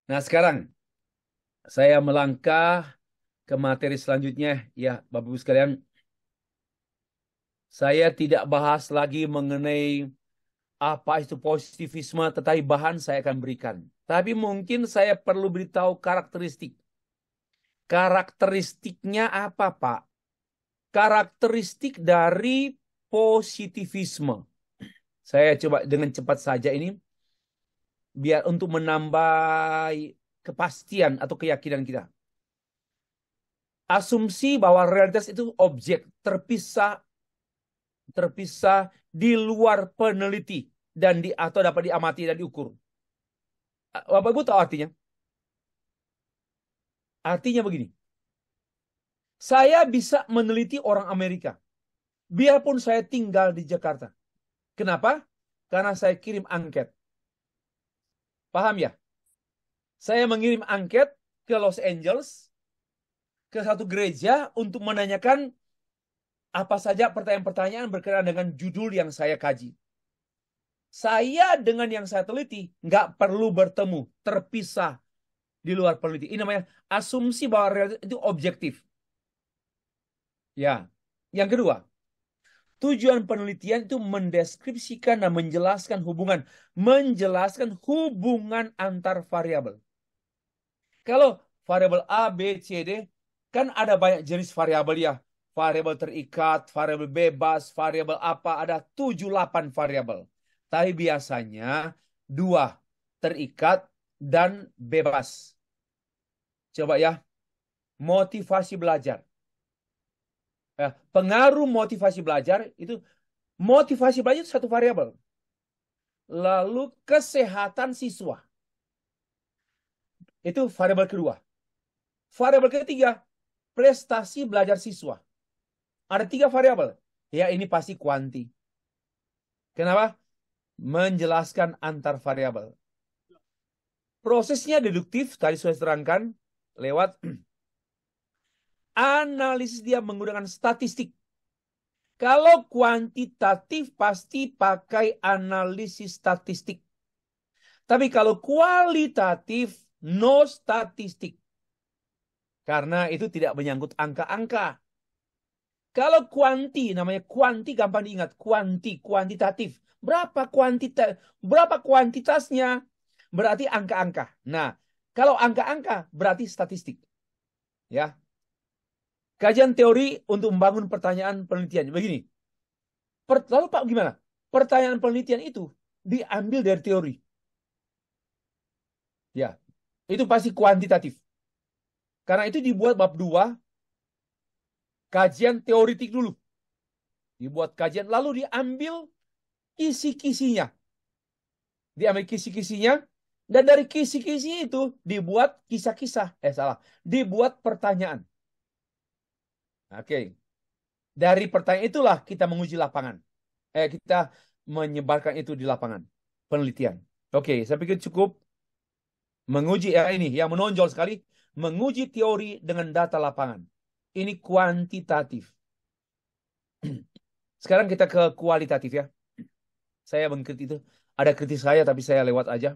Nah, sekarang saya melangkah ke materi selanjutnya. Ya, Bapak Ibu sekalian, saya tidak bahas lagi mengenai apa itu positivisme, tetapi bahan saya akan berikan. Tapi mungkin saya perlu beritahu karakteristik. Karakteristiknya apa, Pak? Karakteristik dari positivisme. Saya coba dengan cepat saja ini, biar untuk menambah kepastian atau keyakinan kita. Asumsi bahwa realitas itu objek terpisah terpisah di luar peneliti dan atau dapat diamati dan diukur. Bapak Ibu tahu artinya? Artinya begini. Saya bisa meneliti orang Amerika biarpun saya tinggal di Jakarta. Kenapa? Karena saya kirim angket. Paham ya? Saya mengirim angket ke Los Angeles, ke satu gereja untuk menanyakan apa saja pertanyaan-pertanyaan berkenaan dengan judul yang saya kaji. Saya dengan yang saya teliti nggak perlu bertemu, terpisah di luar peneliti. Ini namanya asumsi bahwa realitas itu objektif. Ya. Yang kedua, tujuan penelitian itu mendeskripsikan dan menjelaskan hubungan antar variabel. Kalau variabel A, B, C, D, kan ada banyak jenis variabel ya. Variabel terikat, variabel bebas, variabel apa, ada 7-8 variabel. Tapi biasanya dua, terikat dan bebas. Coba ya, motivasi belajar. Pengaruh motivasi belajar itu satu variabel. Lalu kesehatan siswa. Itu variabel kedua. Variabel ketiga, prestasi belajar siswa. Ada 3 variabel. Ya, ini pasti kuanti. Kenapa? Menjelaskan antar variabel. Prosesnya deduktif, tadi sudah terangkan, lewat analisis dia menggunakan statistik. Kalau kuantitatif pasti pakai analisis statistik. Tapi kalau kualitatif, no statistik. Karena itu tidak menyangkut angka-angka. Kalau namanya kuanti gampang diingat. Kuantitatif. Berapa kuantitasnya? Berarti angka-angka. Nah, kalau angka-angka berarti statistik. Ya. Kajian teori untuk membangun pertanyaan penelitian. Begini. Lalu Pak gimana? Pertanyaan penelitian itu diambil dari teori. Ya. Itu pasti kuantitatif. Karena itu dibuat bab 2 kajian teoritik dulu. Dibuat kajian lalu diambil kisi-kisinya. Diambil kisi-kisinya dan dari kisi-kisi itu dibuat kisah-kisah. Salah. Dibuat pertanyaan. Oke. Dari pertanyaan itulah kita menguji lapangan. Kita menyebarkan itu di lapangan. Penelitian. Oke, saya pikir cukup menguji ini yang menonjol sekali. Menguji teori dengan data lapangan. Ini kuantitatif. Sekarang kita ke kualitatif ya. Saya mengkritik itu. Ada kritik saya tapi saya lewat aja.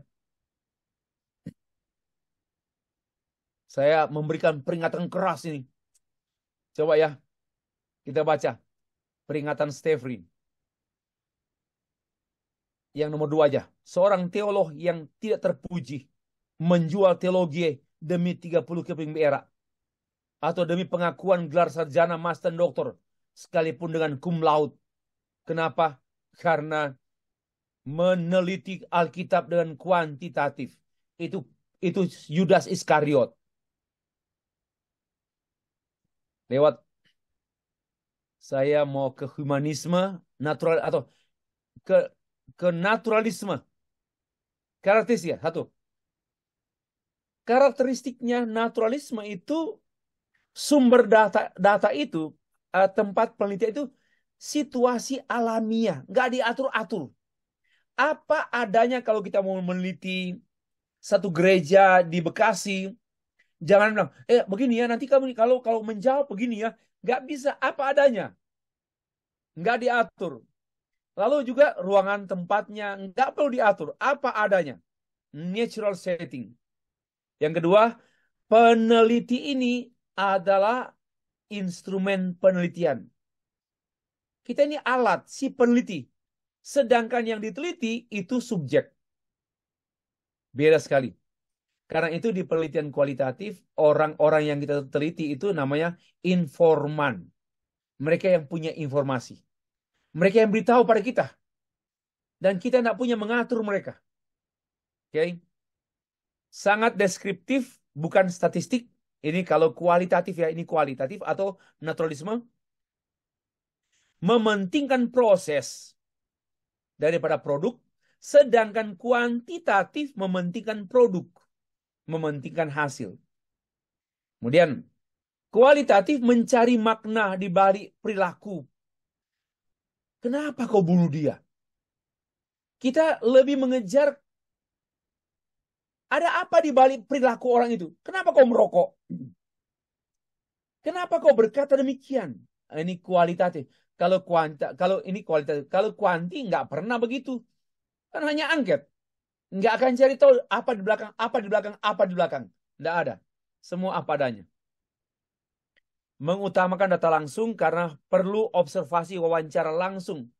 Saya memberikan peringatan keras ini. Coba ya, kita baca peringatan Stefri. Yang nomor 2 aja. Seorang teolog yang tidak terpuji menjual teologi demi 30 keping perak atau demi pengakuan gelar sarjana, master, doktor sekalipun dengan cum laude. Kenapa? Karena meneliti Alkitab dengan kuantitatif. Itu Yudas Iskariot. Lewat saya mau ke humanisme, natural atau ke ke naturalisme. Karakteristik ya, satu. Karakteristiknya naturalisme itu sumber data itu tempat penelitian itu situasi alamiah, nggak diatur-atur. Apa adanya kalau kita mau meneliti satu gereja di Bekasi, jangan bilang, begini ya nanti kamu kalau kalau menjawab begini ya, nggak bisa apa adanya, nggak diatur. Lalu juga ruangan tempatnya nggak perlu diatur, apa adanya, natural setting. Yang kedua, peneliti ini adalah instrumen penelitian. Kita ini alat, si peneliti. Sedangkan yang diteliti itu subjek. Beda sekali. Karena itu di penelitian kualitatif, orang-orang yang kita teliti itu namanya informan. Mereka yang punya informasi. Mereka yang beritahu pada kita. Dan kita tidak punya mengatur mereka. Oke? Sangat deskriptif, bukan statistik. Ini kalau kualitatif ya, ini kualitatif atau naturalisme. Mementingkan proses daripada produk, sedangkan kuantitatif mementingkan produk, mementingkan hasil. Kemudian, kualitatif mencari makna di balik perilaku. Kenapa kau bunuh dia? Kita lebih mengejar ada apa di balik perilaku orang itu. Kenapa kau merokok? Kenapa kau berkata demikian? Ini kualitatif. Kalau ini kualitatif, kalau kuanti nggak pernah begitu. Kan hanya angket. Nggak akan cari tahu apa di belakang, apa di belakang, apa di belakang. Nggak ada. Semua apa adanya. Mengutamakan data langsung karena perlu observasi wawancara langsung.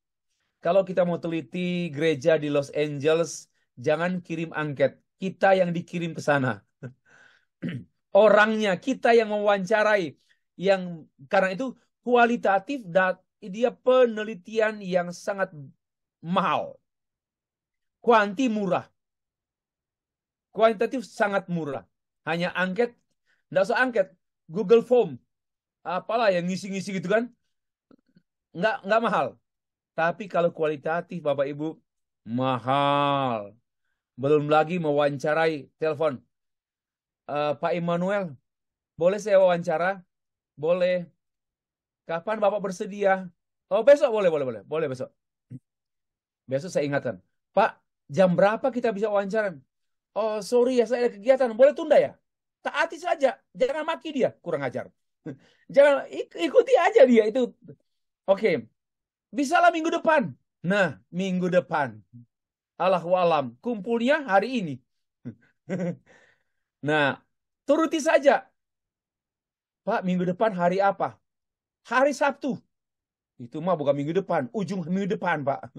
Kalau kita mau teliti gereja di Los Angeles, jangan kirim angket. Kita yang dikirim ke sana. Orangnya, kita yang mewawancarai. Karena itu kualitatif dan dia penelitian yang sangat mahal. Kuanti murah. Kuantitatif sangat murah. Hanya angket, nggak usah angket. Google Form, apalah yang ngisi-ngisi gitu kan, nggak mahal. Tapi kalau kualitatif, Bapak Ibu, mahal. Belum lagi mewawancarai telepon. Pak Immanuel, boleh saya wawancara? Boleh. Kapan Bapak bersedia? Oh, besok boleh, boleh, boleh. Boleh besok. Besok saya ingatkan. Pak, jam berapa kita bisa wawancara? Oh, sorry ya, saya ada kegiatan. Boleh tunda ya? Taati saja. Jangan maki dia. Kurang ajar. Jangan ikuti aja dia itu. Oke. Bisalah minggu depan. Nah, minggu depan. Allahu alam. Kumpulnya hari ini. Nah, turuti saja. Pak, minggu depan hari apa? Hari Sabtu. Itu mah bukan minggu depan. Ujung minggu depan, Pak.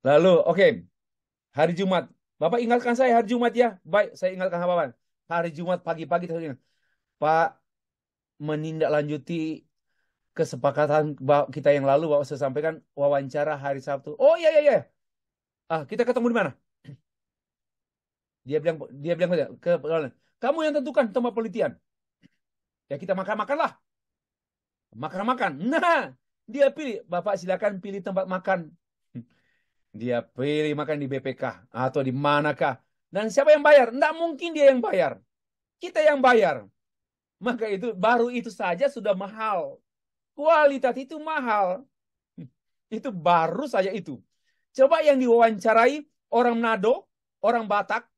Lalu, oke. Hari Jumat. Bapak ingatkan saya hari Jumat ya. Baik, saya ingatkan Bapak. Hari Jumat pagi-pagi. Pak, menindaklanjuti kesepakatan kita yang lalu Bapak saya sampaikan wawancara hari Sabtu. Oh iya iya iya. Kita ketemu di mana? Dia bilang ke kamu yang tentukan tempat penelitian. Ya kita makan-makanlah. Makan-makan. Nah, dia pilih. Bapak silakan pilih tempat makan. Dia pilih makan di BPK atau di manakah. Dan siapa yang bayar? Tidak mungkin dia yang bayar. Kita yang bayar. Maka itu baru itu saja sudah mahal. Kualitas itu mahal. Itu baru saja itu. Coba yang diwawancarai orang Manado, orang Batak,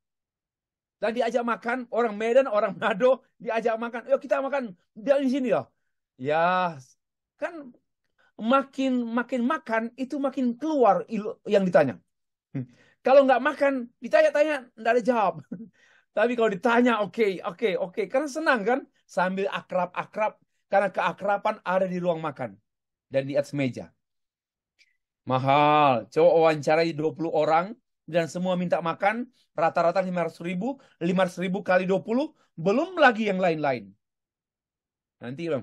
dan diajak makan, orang Medan, orang Manado, diajak makan. Yuk kita makan di sini loh. Ya, kan makin makin makan itu makin keluar yang ditanya. Kalau nggak makan, ditanya-tanya, nggak ada jawab. Tapi kalau ditanya, oke, oke, oke. Karena senang kan? Sambil akrab-akrab. Karena keakraban ada di ruang makan. Dan di atas meja. Mahal. Coba wawancarai 20 orang. Dan semua minta makan. Rata-rata 500.000. 500.000 kali 20. Belum lagi yang lain-lain. Nanti bang.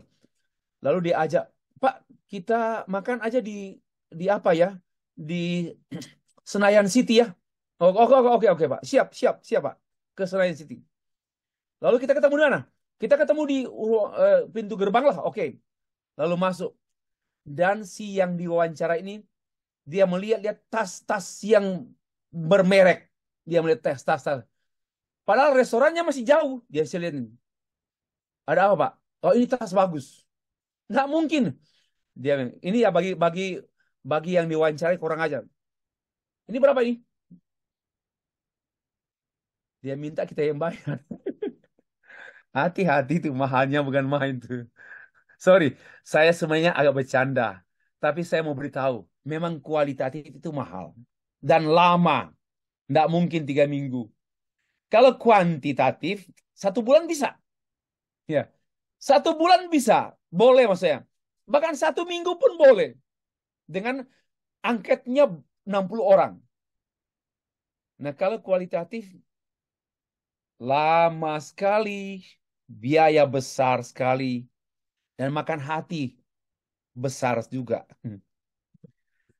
Lalu diajak. Pak, kita makan aja di apa ya? Di Senayan City ya. Oke, oke, oke, oke, Pak. Siap, siap, siap, Pak. Ke Senayan City. Lalu kita ketemu di mana? Kita ketemu di pintu gerbang lah. Oke. Lalu masuk. Dan si yang diwawancara ini, dia melihat tas-tas yang bermerek. Dia melihat tas-tas. Padahal restorannya masih jauh. Dia bisa lihat ini. Ada apa, Pak? Oh, ini tas bagus. Nggak mungkin. Dia bilang, ini ya bagi yang diwawancarai kurang ajar. Ini berapa ini? Dia minta kita yang bayar. Hati-hati tuh mahalnya bukan main tuh. Sorry, saya sebenarnya agak bercanda. Tapi saya mau beritahu, memang kualitatif itu mahal. Dan lama. Nggak mungkin 3 minggu. Kalau kuantitatif, 1 bulan bisa. Ya, 1 bulan bisa, boleh maksudnya. Bahkan 1 minggu pun boleh. Dengan angketnya 60 orang. Nah, kalau kualitatif, lama sekali, biaya besar sekali, dan makan hati besar juga.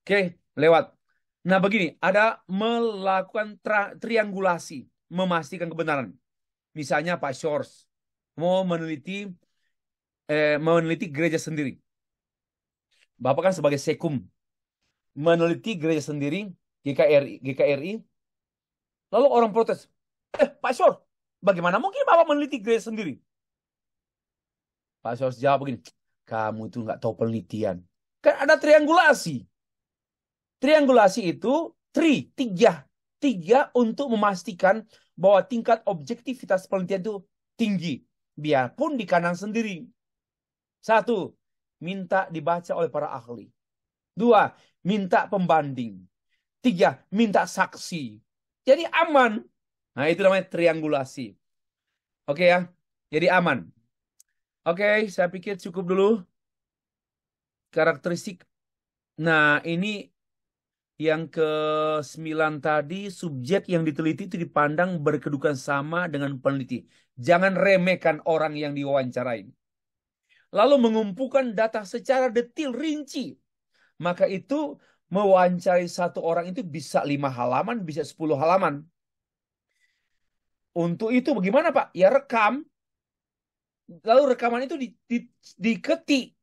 Oke, lewat. Nah, begini, ada melakukan triangulasi, memastikan kebenaran. Misalnya Pak Shores mau meneliti gereja sendiri. Bapak kan sebagai sekum meneliti gereja sendiri, GKRI. Lalu orang protes, Pak Shores, bagaimana mungkin Bapak meneliti gereja sendiri? Pak Shores jawab begini, kamu itu nggak tahu penelitian. Kan ada triangulasi. Triangulasi itu tiga. Tiga untuk memastikan bahwa tingkat objektivitas penelitian itu tinggi. Biarpun di kanan sendiri. 1, minta dibaca oleh para ahli. 2, minta pembanding. 3, minta saksi. Jadi aman. Nah, itu namanya triangulasi. Oke ya, jadi aman. Oke, saya pikir cukup dulu karakteristik. Nah, ini yang ke-9 tadi, subjek yang diteliti itu dipandang berkedudukan sama dengan peneliti. Jangan remehkan orang yang diwawancarai. Lalu mengumpulkan data secara detail, rinci. Maka itu mewawancarai satu orang itu bisa 5 halaman, bisa 10 halaman. Untuk itu bagaimana Pak? Ya rekam. Lalu rekaman itu diketik.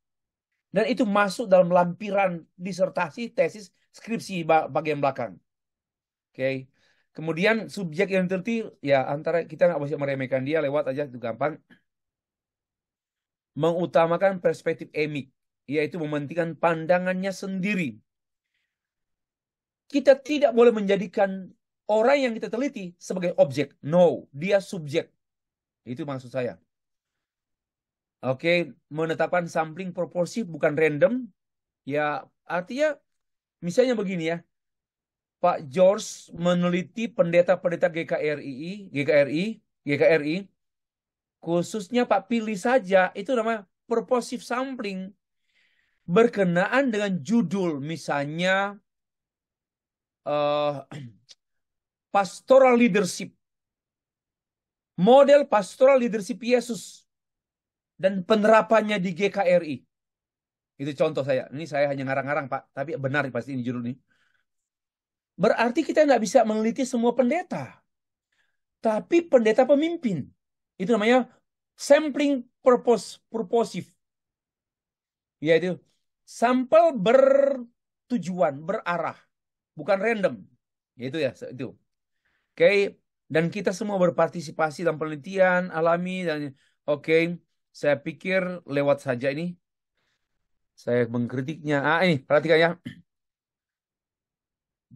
Dan itu masuk dalam lampiran disertasi, tesis, skripsi bagian belakang. Oke. Kemudian subjek yang diteliti, ya antara kita nggak bisa meremehkan dia, lewat aja itu gampang. Mengutamakan perspektif emik, yaitu mementingkan pandangannya sendiri. Kita tidak boleh menjadikan orang yang kita teliti sebagai objek. No, dia subjek. Itu maksud saya. Oke, menetapkan sampling proporsi bukan random. Ya, artinya misalnya begini ya. Pak George meneliti pendeta-pendeta GKRI, khususnya Pak Pilih saja, itu namanya purposive sampling, berkenaan dengan judul, misalnya eh, pastoral leadership, model pastoral leadership Yesus, dan penerapannya di GKRI. Itu contoh saya. Ini saya hanya ngarang-ngarang Pak, tapi benar pasti ini judul ini. Berarti kita nggak bisa meneliti semua pendeta. Tapi pendeta pemimpin. Itu namanya sampling purposive. Yaitu sampel bertujuan, berarah. Bukan random. Itu ya, itu. Oke. Dan kita semua berpartisipasi dalam penelitian alami. Dan oke, saya pikir lewat saja ini. Saya mengkritiknya. Ini, perhatikan ya.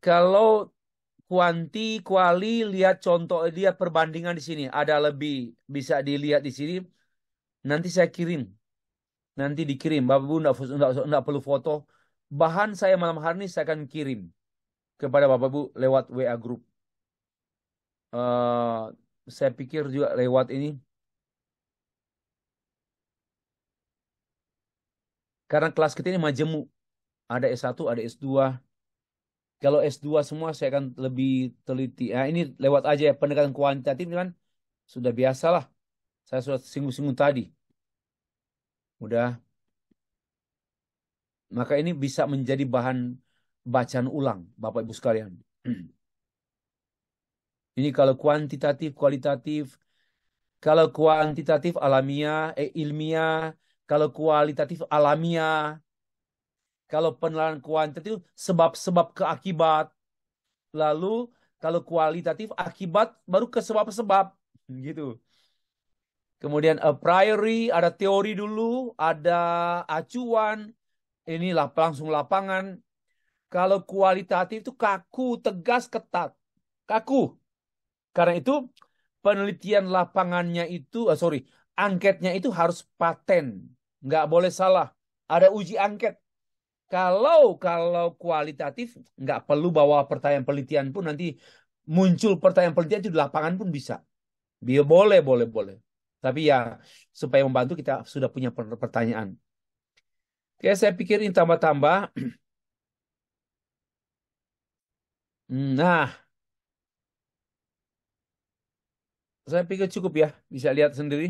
Kalau kuali, lihat contoh, lihat perbandingan di sini. Ada lebih, bisa dilihat di sini. Nanti saya kirim. Nanti dikirim. Bapak Ibu enggak perlu foto. Bahan saya malam hari ini saya akan kirim kepada Bapak Ibu lewat WA Group. Saya pikir juga lewat ini. Karena kelas kita ini majemuk. Ada S1, ada S2. Kalau S2 semua saya akan lebih teliti. Nah, ini lewat aja ya. Pendekatan kuantitatif kan sudah biasa lah. Saya sudah singgung-singgung tadi. Udah. Maka ini bisa menjadi bahan bacaan ulang, Bapak Ibu sekalian. Ini kalau kuantitatif, kualitatif. Kalau kuantitatif alamiah, ilmiah. Kalau kualitatif alamiah. Kalau penelitian kuantitatif sebab-sebab ke akibat. Lalu kalau kualitatif akibat baru ke sebab-sebab. Gitu. Kemudian a priori, ada teori dulu, ada acuan. Inilah langsung lapangan. Kalau kualitatif itu kaku, tegas, ketat. Kaku. Karena itu penelitian lapangannya itu, angketnya itu harus paten. Nggak boleh salah. Ada uji angket. Kalau kualitatif, nggak perlu bawa pertanyaan penelitian pun nanti muncul pertanyaan penelitian itu di lapangan pun bisa. Dia boleh, boleh, boleh. Tapi ya supaya membantu kita sudah punya pertanyaan. Oke, saya pikirin tambah-tambah. Nah, saya pikir cukup ya. Bisa lihat sendiri.